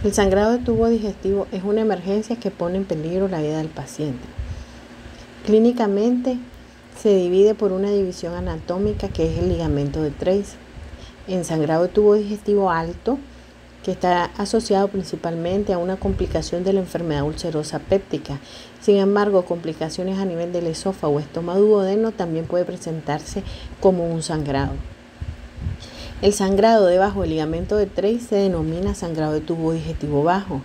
El sangrado de tubo digestivo es una emergencia que pone en peligro la vida del paciente. Clínicamente se divide por una división anatómica que es el ligamento de Treace. En sangrado de tubo digestivo alto, que está asociado principalmente a una complicación de la enfermedad ulcerosa péptica. Sin embargo, complicaciones a nivel del esófago o estómago duodeno también puede presentarse como un sangrado. El sangrado debajo del ligamento de Treace se denomina sangrado de tubo digestivo bajo,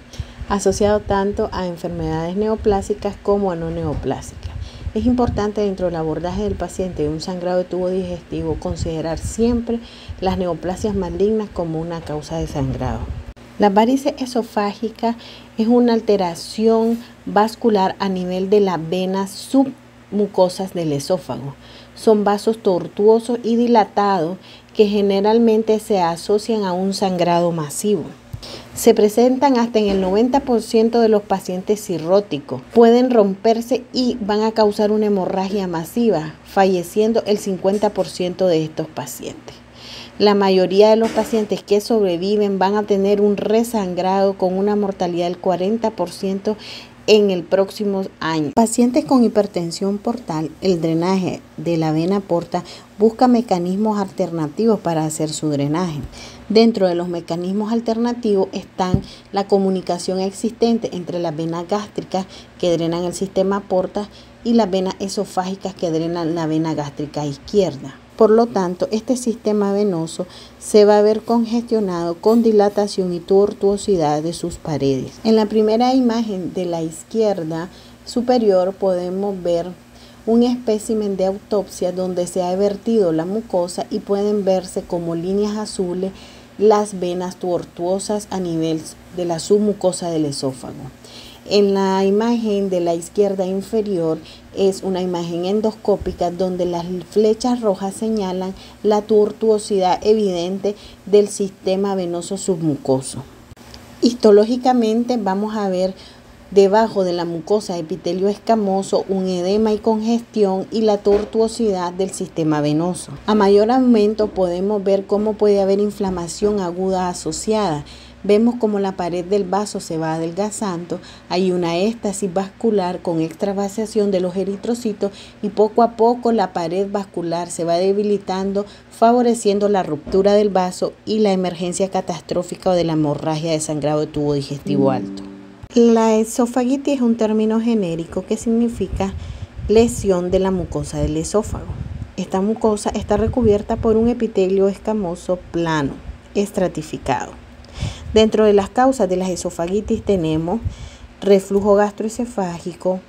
asociado tanto a enfermedades neoplásicas como a no neoplásicas. Es importante dentro del abordaje del paciente de un sangrado de tubo digestivo considerar siempre las neoplasias malignas como una causa de sangrado. La varices esofágica es una alteración vascular a nivel de las venas submucosas del esófago. Son vasos tortuosos y dilatados que generalmente se asocian a un sangrado masivo. Se presentan hasta en el 90% de los pacientes cirróticos. Pueden romperse y van a causar una hemorragia masiva, falleciendo el 50% de estos pacientes. La mayoría de los pacientes que sobreviven van a tener un resangrado con una mortalidad del 40% en el próximo año. Pacientes con hipertensión portal, el drenaje de la vena porta busca mecanismos alternativos para hacer su drenaje. Dentro de los mecanismos alternativos están la comunicación existente entre las venas gástricas que drenan el sistema porta y las venas esofágicas que drenan la vena gástrica izquierda. Por lo tanto, este sistema venoso se va a ver congestionado con dilatación y tortuosidad de sus paredes. En la primera imagen de la izquierda superior podemos ver un espécimen de autopsia donde se ha vertido la mucosa y pueden verse como líneas azules las venas tortuosas a nivel de la submucosa del esófago. En la imagen de la izquierda inferior es una imagen endoscópica donde las flechas rojas señalan la tortuosidad evidente del sistema venoso submucoso. Histológicamente vamos a ver debajo de la mucosa epitelio escamoso un edema y congestión y la tortuosidad del sistema venoso. A mayor aumento podemos ver cómo puede haber inflamación aguda asociada. Vemos como la pared del vaso se va adelgazando, hay una éstasis vascular con extravasación de los eritrocitos y poco a poco la pared vascular se va debilitando, favoreciendo la ruptura del vaso y la emergencia catastrófica o de la hemorragia de sangrado de tubo digestivo alto. La esofagitis es un término genérico que significa lesión de la mucosa del esófago. Esta mucosa está recubierta por un epitelio escamoso plano, estratificado. Dentro de las causas de la esofagitis tenemos reflujo gastroesofágico,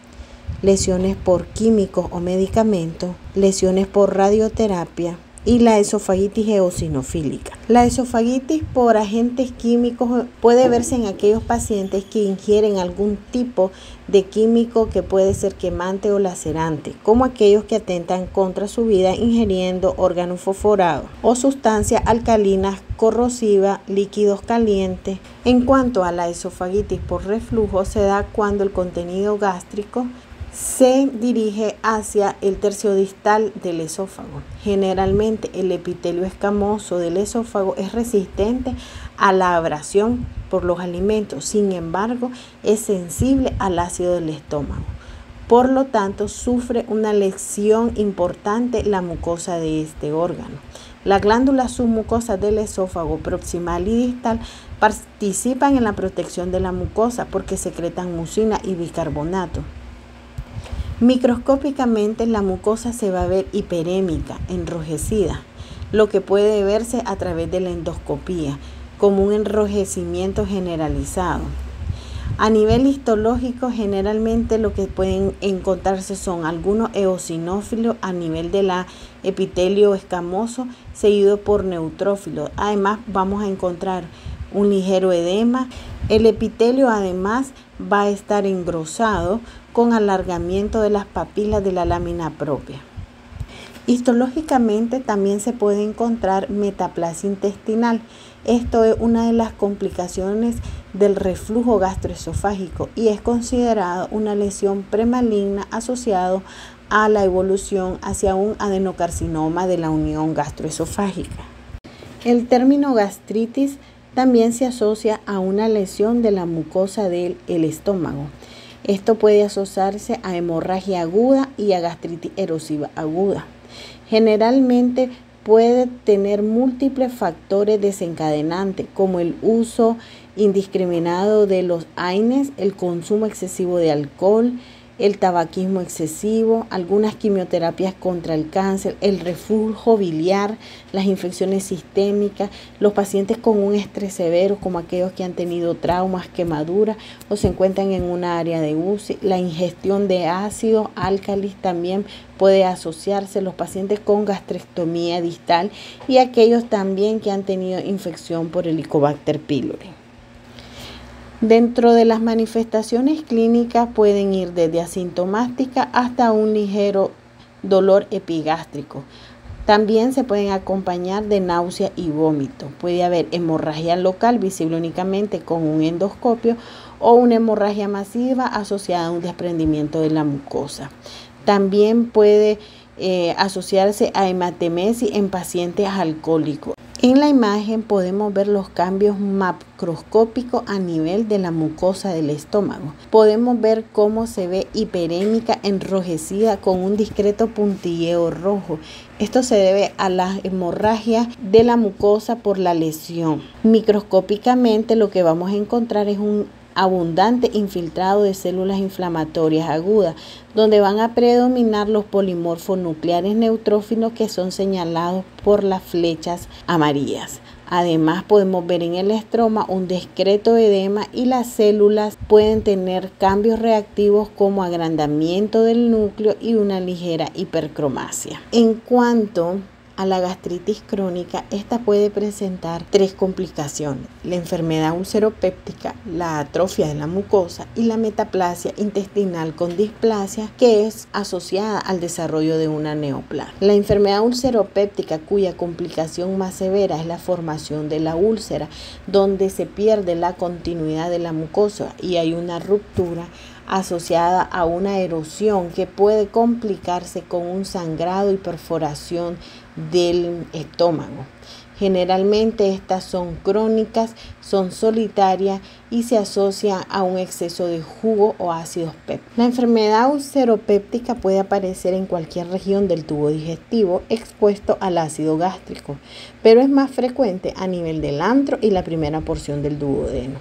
lesiones por químicos o medicamentos, lesiones por radioterapia y la esofagitis eosinofílica. La esofagitis por agentes químicos puede verse en aquellos pacientes que ingieren algún tipo de químico que puede ser quemante o lacerante, como aquellos que atentan contra su vida ingiriendo órganos fosforados o sustancias alcalinas corrosivas, líquidos calientes. En cuanto a la esofagitis por reflujo, se da cuando el contenido gástrico se dirige hacia el tercio distal del esófago. Generalmente el epitelio escamoso del esófago es resistente a la abrasión por los alimentos, sin embargo es sensible al ácido del estómago. Por lo tanto, sufre una lesión importante la mucosa de este órgano. Las glándulas submucosas del esófago proximal y distal participan en la protección de la mucosa porque secretan mucina y bicarbonato. Microscópicamente la mucosa se va a ver hiperémica, enrojecida, lo que puede verse a través de la endoscopía como un enrojecimiento generalizado. A nivel histológico, generalmente lo que pueden encontrarse son algunos eosinófilos a nivel de la epitelio escamoso, seguido por neutrófilos. Además, vamos a encontrar un ligero edema. El epitelio además va a estar engrosado con alargamiento de las papilas de la lámina propia. Histológicamente también se puede encontrar metaplasia intestinal. Esto es una de las complicaciones del reflujo gastroesofágico y es considerada una lesión premaligna asociada a la evolución hacia un adenocarcinoma de la unión gastroesofágica. El término gastritis también se asocia a una lesión de la mucosa del estómago. Esto puede asociarse a hemorragia aguda y a gastritis erosiva aguda. Generalmente puede tener múltiples factores desencadenantes, como el uso indiscriminado de los AINES, el consumo excesivo de alcohol, el tabaquismo excesivo, algunas quimioterapias contra el cáncer, el reflujo biliar, las infecciones sistémicas, los pacientes con un estrés severo, como aquellos que han tenido traumas, quemaduras o se encuentran en una área de UCI, la ingestión de ácidos, álcalis también puede asociarse, los pacientes con gastrectomía distal y aquellos también que han tenido infección por Helicobacter pylori. Dentro de las manifestaciones clínicas pueden ir desde asintomática hasta un ligero dolor epigástrico. También se pueden acompañar de náusea y vómito. Puede haber hemorragia local visible únicamente con un endoscopio o una hemorragia masiva asociada a un desprendimiento de la mucosa. También puede asociarse a hematemesis en pacientes alcohólicos. En la imagen podemos ver los cambios macroscópicos a nivel de la mucosa del estómago. Podemos ver cómo se ve hiperémica enrojecida con un discreto puntilleo rojo. Esto se debe a la hemorragia de la mucosa por la lesión. Microscópicamente lo que vamos a encontrar es un abundante infiltrado de células inflamatorias agudas, donde van a predominar los polimorfos nucleares neutrófilos que son señalados por las flechas amarillas. Además podemos ver en el estroma un discreto edema y las células pueden tener cambios reactivos como agrandamiento del núcleo y una ligera hipercromasia. En cuanto a la gastritis crónica, esta puede presentar tres complicaciones: la enfermedad ulceropéptica, la atrofia de la mucosa y la metaplasia intestinal con displasia, que es asociada al desarrollo de una neoplasia. La enfermedad ulceropéptica, cuya complicación más severa es la formación de la úlcera, donde se pierde la continuidad de la mucosa y hay una ruptura asociada a una erosión que puede complicarse con un sangrado y perforación del estómago. Generalmente estas son crónicas, son solitarias y se asocian a un exceso de jugo o ácidos pépticos. La enfermedad ulceropéptica puede aparecer en cualquier región del tubo digestivo expuesto al ácido gástrico, pero es más frecuente a nivel del antro y la primera porción del duodeno.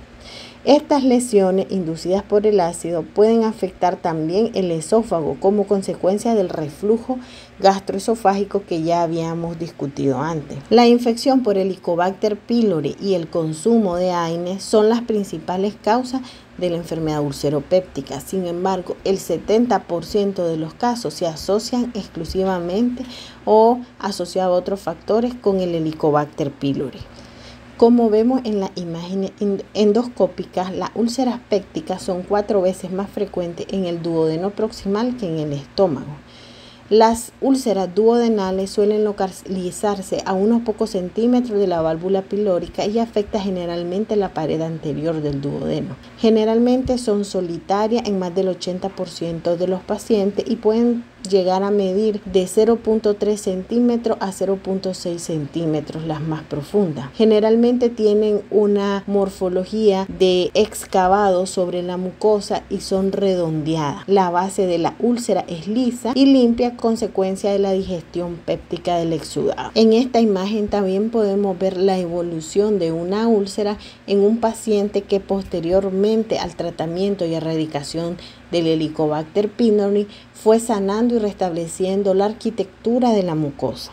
Estas lesiones inducidas por el ácido pueden afectar también el esófago como consecuencia del reflujo gastroesofágico que ya habíamos discutido antes. La infección por Helicobacter pylori y el consumo de AINES son las principales causas de la enfermedad ulceropéptica. Sin embargo, el 70% de los casos se asocian exclusivamente o asociados a otros factores con el Helicobacter pylori. Como vemos en las imágenes endoscópicas, las úlceras pépticas son 4 veces más frecuentes en el duodeno proximal que en el estómago. Las úlceras duodenales suelen localizarse a unos pocos centímetros de la válvula pilórica y afecta generalmente la pared anterior del duodeno. Generalmente son solitarias en más del 80% de los pacientes y pueden llegar a medir de 0.3 centímetros a 0.6 centímetros, las más profundas. Generalmente tienen una morfología de excavado sobre la mucosa y son redondeadas. La base de la úlcera es lisa y limpia, consecuencia de la digestión péptica del exudado. En esta imagen también podemos ver la evolución de una úlcera en un paciente que posteriormente al tratamiento y erradicación del Helicobacter pylori fue sanando y restableciendo la arquitectura de la mucosa.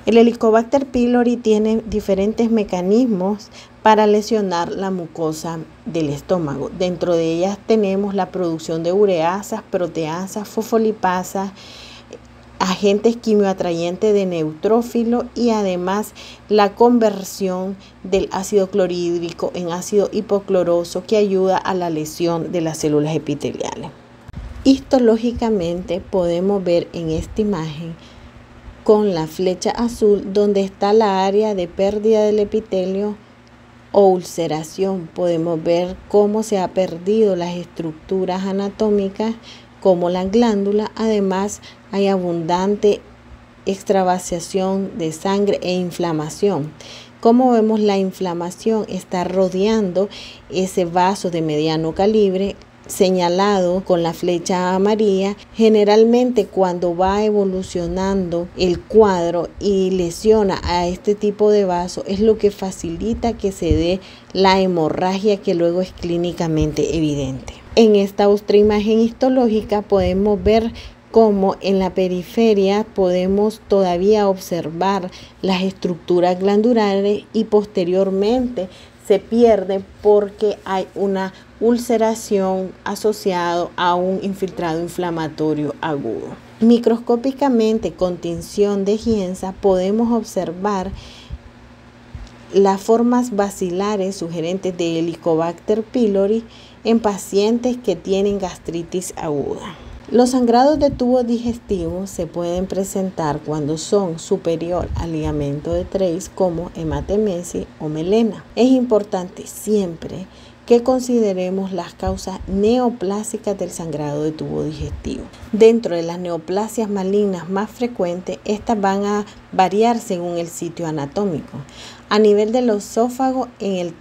El Helicobacter pylori tiene diferentes mecanismos para lesionar la mucosa del estómago. Dentro de ellas tenemos la producción de ureasas, proteasas, fosfolipasas, agentes quimioatrayentes de neutrófilo y además la conversión del ácido clorhídrico en ácido hipocloroso que ayuda a la lesión de las células epiteliales. Histológicamente podemos ver en esta imagen con la flecha azul donde está la área de pérdida del epitelio o ulceración. Podemos ver cómo se ha perdido las estructuras anatómicas como la glándula. Además hay abundante extravasación de sangre e inflamación. Como vemos, la inflamación está rodeando ese vaso de mediano calibre señalado con la flecha amarilla. Generalmente cuando va evolucionando el cuadro y lesiona a este tipo de vaso es lo que facilita que se dé la hemorragia, que luego es clínicamente evidente. En esta otra imagen histológica podemos ver cómo en la periferia podemos todavía observar las estructuras glandulares y posteriormente se pierde porque hay una ulceración asociada a un infiltrado inflamatorio agudo. Microscópicamente, con tinción de Gienza, podemos observar las formas bacilares sugerentes de Helicobacter pylori en pacientes que tienen gastritis aguda. Los sangrados de tubo digestivo se pueden presentar cuando son superior al ligamento de Treis, como hematemesis o melena. Es importante siempre que consideremos las causas neoplásicas del sangrado de tubo digestivo. Dentro de las neoplasias malignas más frecuentes, estas van a variar según el sitio anatómico. A nivel del esófago, en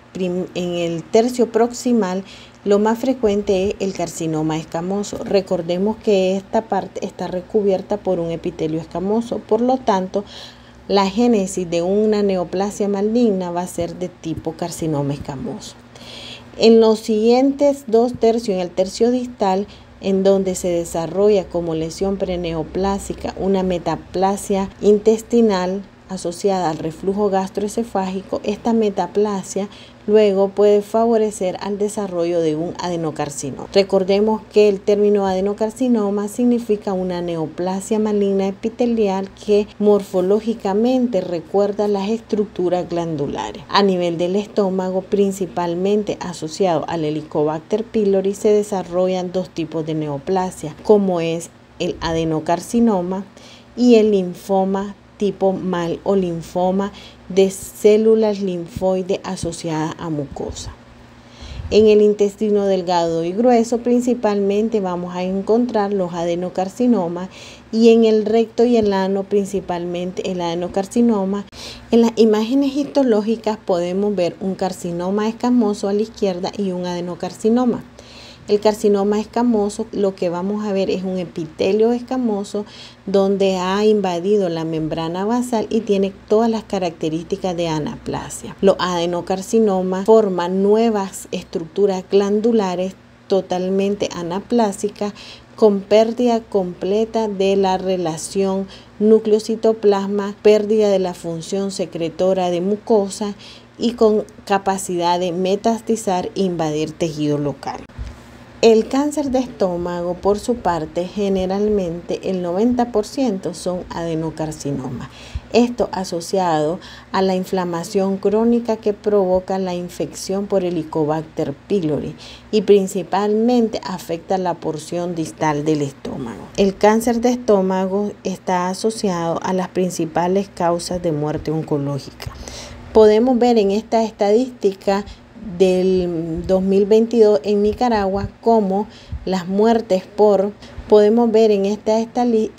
el tercio proximal, lo más frecuente es el carcinoma escamoso. Recordemos que esta parte está recubierta por un epitelio escamoso, por lo tanto, la génesis de una neoplasia maligna va a ser de tipo carcinoma escamoso. En los siguientes 2 tercios, en el tercio distal, en donde se desarrolla como lesión preneoplásica una metaplasia intestinal asociada al reflujo gastroesofágico, esta metaplasia luego puede favorecer al desarrollo de un adenocarcinoma. Recordemos que el término adenocarcinoma significa una neoplasia maligna epitelial que morfológicamente recuerda las estructuras glandulares. A nivel del estómago, principalmente asociado al Helicobacter pylori, se desarrollan 2 tipos de neoplasia, como es el adenocarcinoma y el linfoma tipo mal o linfoma de células linfoides asociadas a mucosa. En el intestino delgado y grueso principalmente vamos a encontrar los adenocarcinomas y en el recto y el ano principalmente el adenocarcinoma. En las imágenes histológicas podemos ver un carcinoma escamoso a la izquierda y un adenocarcinoma. El carcinoma escamoso, lo que vamos a ver es un epitelio escamoso donde ha invadido la membrana basal y tiene todas las características de anaplasia. Los adenocarcinomas forman nuevas estructuras glandulares totalmente anaplásicas con pérdida completa de la relación núcleo-citoplasma, pérdida de la función secretora de mucosa y con capacidad de metastizar e invadir tejido local. El cáncer de estómago, por su parte, generalmente el 90% son adenocarcinomas. Esto asociado a la inflamación crónica que provoca la infección por Helicobacter pylori y principalmente afecta la porción distal del estómago. El cáncer de estómago está asociado a las principales causas de muerte oncológica. Podemos ver en esta estadística del 2022 en Nicaragua como las muertes podemos ver en esta estadística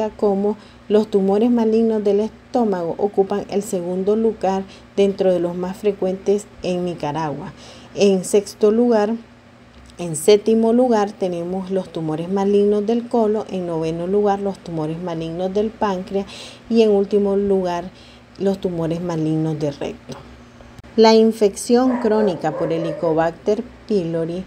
como los tumores malignos del estómago ocupan el segundo lugar dentro de los más frecuentes en Nicaragua. En séptimo lugar tenemos los tumores malignos del colon, en noveno lugar los tumores malignos del páncreas y en último lugar los tumores malignos de recto. La infección crónica por Helicobacter pylori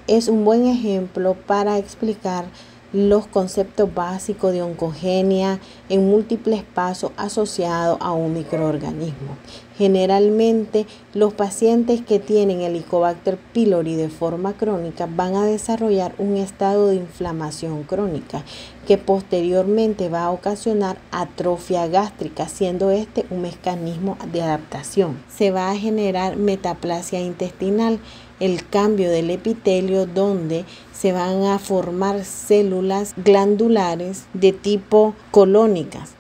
es un buen ejemplo para explicar los conceptos básicos de oncogenia en múltiples pasos asociados a un microorganismo. Generalmente, los pacientes que tienen Helicobacter pylori de forma crónica van a desarrollar un estado de inflamación crónica que posteriormente va a ocasionar atrofia gástrica, siendo este un mecanismo de adaptación. Se va a generar metaplasia intestinal, el cambio del epitelio donde se van a formar células glandulares de tipo colónicas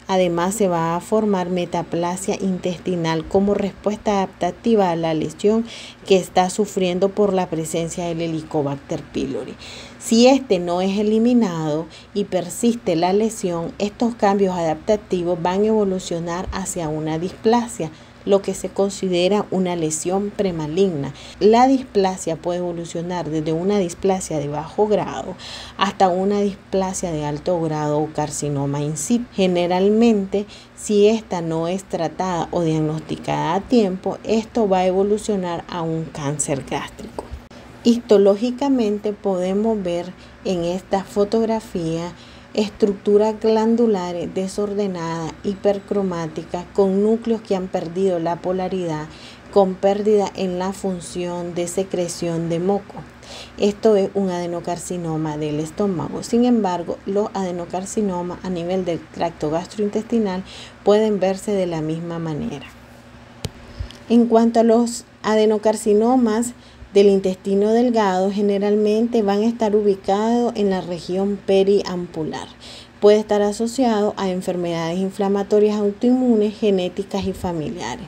Además, se va a formar metaplasia intestinal como respuesta adaptativa a la lesión que está sufriendo por la presencia del Helicobacter pylori. Si este no es eliminado y persiste la lesión, estos cambios adaptativos van a evolucionar hacia una displasia, lo que se considera una lesión premaligna. La displasia puede evolucionar desde una displasia de bajo grado hasta una displasia de alto grado o carcinoma in situ. Generalmente, si esta no es tratada o diagnosticada a tiempo, esto va a evolucionar a un cáncer gástrico. Histológicamente podemos ver en esta fotografía estructuras glandulares desordenadas, hipercromáticas, con núcleos que han perdido la polaridad, con pérdida en la función de secreción de moco. Esto es un adenocarcinoma del estómago. Sin embargo, los adenocarcinomas a nivel del tracto gastrointestinal pueden verse de la misma manera. En cuanto a los adenocarcinomas del intestino delgado, generalmente van a estar ubicados en la región periampular. Puede estar asociado a enfermedades inflamatorias autoinmunes, genéticas y familiares.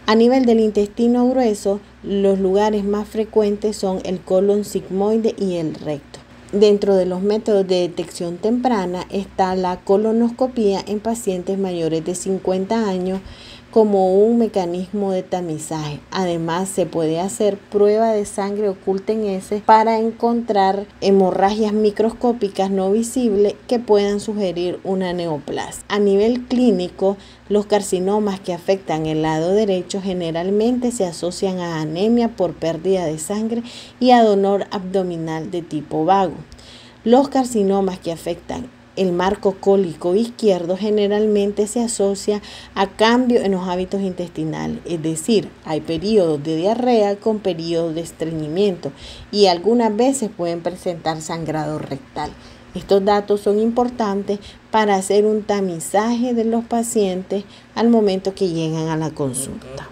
A nivel del intestino grueso, los lugares más frecuentes son el colon sigmoide y el recto. Dentro de los métodos de detección temprana está la colonoscopia en pacientes mayores de 50 años como un mecanismo de tamizaje. Además, se puede hacer prueba de sangre oculta en heces para encontrar hemorragias microscópicas no visibles que puedan sugerir una neoplasia. A nivel clínico, los carcinomas que afectan el lado derecho generalmente se asocian a anemia por pérdida de sangre y a dolor abdominal de tipo vago. Los carcinomas que afectan el marco cólico izquierdo generalmente se asocia a cambios en los hábitos intestinales, es decir, hay periodos de diarrea con periodos de estreñimiento y algunas veces pueden presentar sangrado rectal. Estos datos son importantes para hacer un tamizaje de los pacientes al momento que llegan a la consulta.